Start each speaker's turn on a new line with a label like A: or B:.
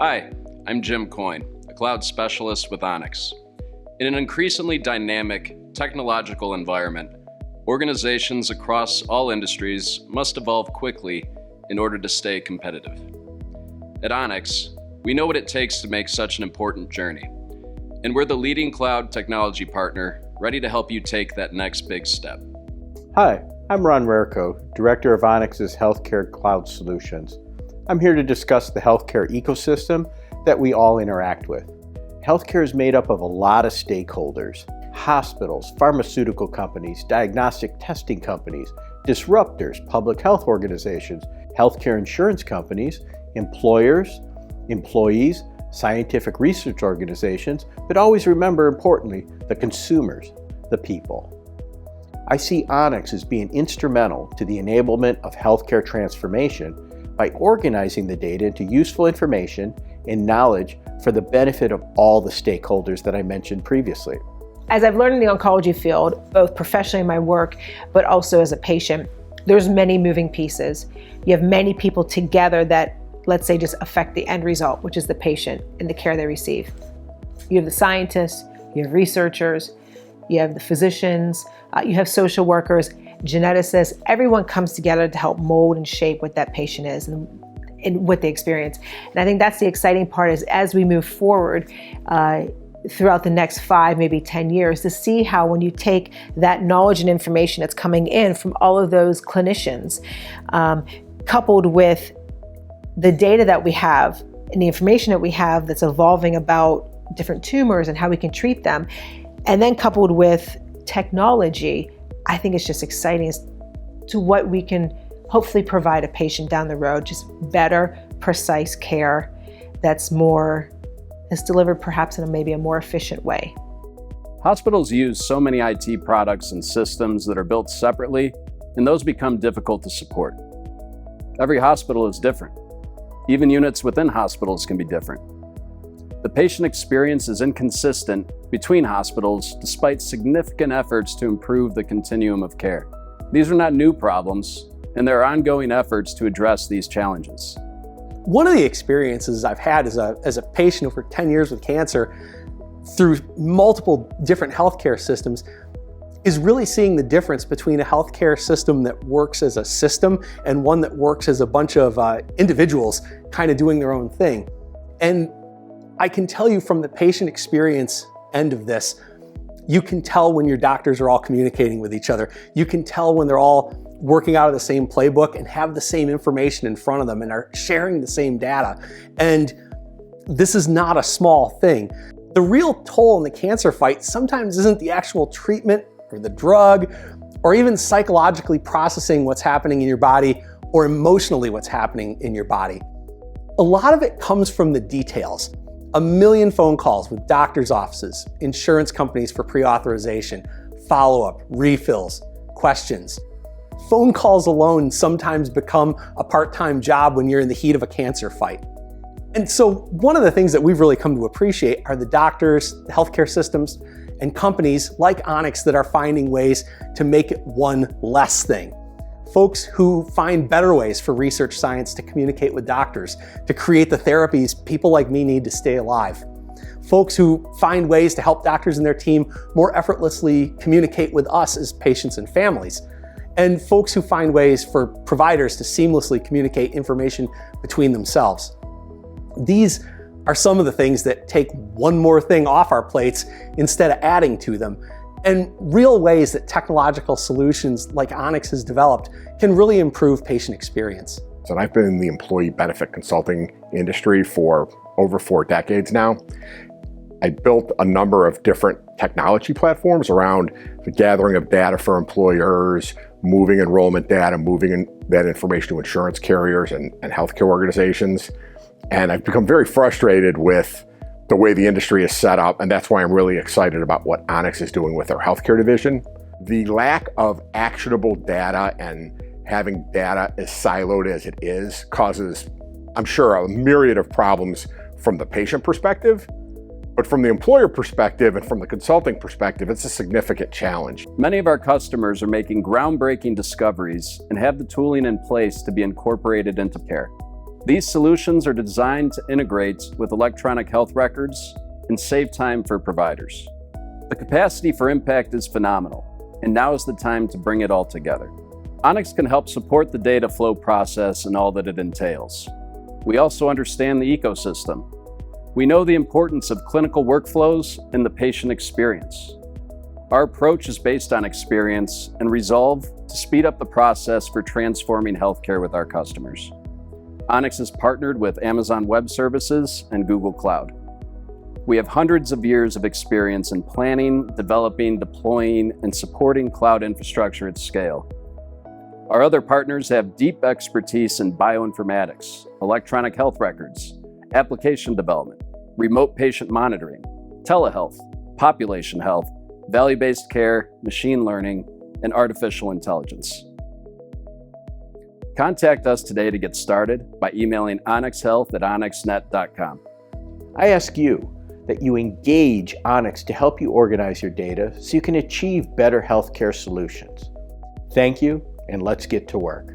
A: Hi, I'm Jim Coyne, a cloud specialist with Onyx. In an increasingly dynamic technological environment, organizations across all industries must evolve quickly in order to stay competitive. At Onyx, we know what it takes to make such an important journey, and we're the leading cloud technology partner ready to help you take that next big step.
B: Hi, I'm Ron Rarico, Director of Onix's Healthcare Cloud Solutions. I'm here to discuss the healthcare ecosystem that we all interact with. Healthcare is made up of a lot of stakeholders: hospitals, pharmaceutical companies, diagnostic testing companies, disruptors, public health organizations, healthcare insurance companies, employers, employees, scientific research organizations, but always remember, importantly, the consumers, the people. I see Onyx as being instrumental to the enablement of healthcare transformation by organizing the data into useful information and knowledge for the benefit of all the stakeholders that I mentioned previously.
C: As I've learned in the oncology field, both professionally in my work, but also as a patient, there's many moving pieces. You have many people together that, let's say, just affect the end result, which is the patient and the care they receive. You have the scientists, you have researchers, you have the physicians, you have social workers, geneticists. Everyone comes together to help mold and shape what that patient is and what they experience. And I think that's the exciting part, is as we move forward throughout the next 5, maybe 10 years, to see how, when you take that knowledge and information that's coming in from all of those clinicians, coupled with the data that we have and the information that we have that's evolving about different tumors and how we can treat them, and then coupled with technology, I think it's just exciting as to what we can hopefully provide a patient down the road, just better, precise care that's delivered perhaps in maybe a more efficient way.
A: Hospitals use so many IT products and systems that are built separately, and those become difficult to support. Every hospital is different. Even units within hospitals can be different. The patient experience is inconsistent between hospitals despite significant efforts to improve the continuum of care. These are not new problems, and there are ongoing efforts to address these challenges.
D: One of the experiences I've had as a patient over 10 years with cancer through multiple different healthcare systems is really seeing the difference between a healthcare system that works as a system and one that works as a bunch of individuals kind of doing their own thing. And I can tell you from the patient experience end of this, you can tell when your doctors are all communicating with each other. You can tell when they're all working out of the same playbook and have the same information in front of them and are sharing the same data. And this is not a small thing. The real toll in the cancer fight sometimes isn't the actual treatment or the drug, or even psychologically processing what's happening in your body or emotionally what's happening in your body. A lot of it comes from the details. 1 million phone calls with doctors' offices, insurance companies for pre-authorization, follow-up, refills, questions. Phone calls alone sometimes become a part-time job when you're in the heat of a cancer fight. And so one of the things that we've really come to appreciate are the doctors, the healthcare systems, and companies like Onyx that are finding ways to make it one less thing. Folks who find better ways for research science to communicate with doctors, to create the therapies people like me need to stay alive. Folks who find ways to help doctors and their team more effortlessly communicate with us as patients and families. And folks who find ways for providers to seamlessly communicate information between themselves. These are some of the things that take one more thing off our plates instead of adding to them, and real ways that technological solutions like Onyx has developed can really improve patient experience.
E: And I've been in the employee benefit consulting industry for over 4 decades now. I built a number of different technology platforms around the gathering of data for employers, moving enrollment data, moving that information to insurance carriers and healthcare organizations. And I've become very frustrated with the way the industry is set up, and that's why I'm really excited about what Onyx is doing with our healthcare division. The lack of actionable data and having data as siloed as it is causes, I'm sure, a myriad of problems from the patient perspective, but from the employer perspective and from the consulting perspective, it's a significant challenge.
A: Many of our customers are making groundbreaking discoveries and have the tooling in place to be incorporated into care. These solutions are designed to integrate with electronic health records and save time for providers. The capacity for impact is phenomenal, and now is the time to bring it all together. Onyx can help support the data flow process and all that it entails. We also understand the ecosystem. We know the importance of clinical workflows and the patient experience. Our approach is based on experience and resolve to speed up the process for transforming healthcare with our customers. Onyx is partnered with Amazon Web Services and Google Cloud. We have hundreds of years of experience in planning, developing, deploying, and supporting cloud infrastructure at scale. Our other partners have deep expertise in bioinformatics, electronic health records, application development, remote patient monitoring, telehealth, population health, value-based care, machine learning, and artificial intelligence. Contact us today to get started by emailing onixhealth@onyxnet.com.
B: I ask you that you engage Onyx to help you organize your data so you can achieve better healthcare solutions. Thank you, and let's get to work.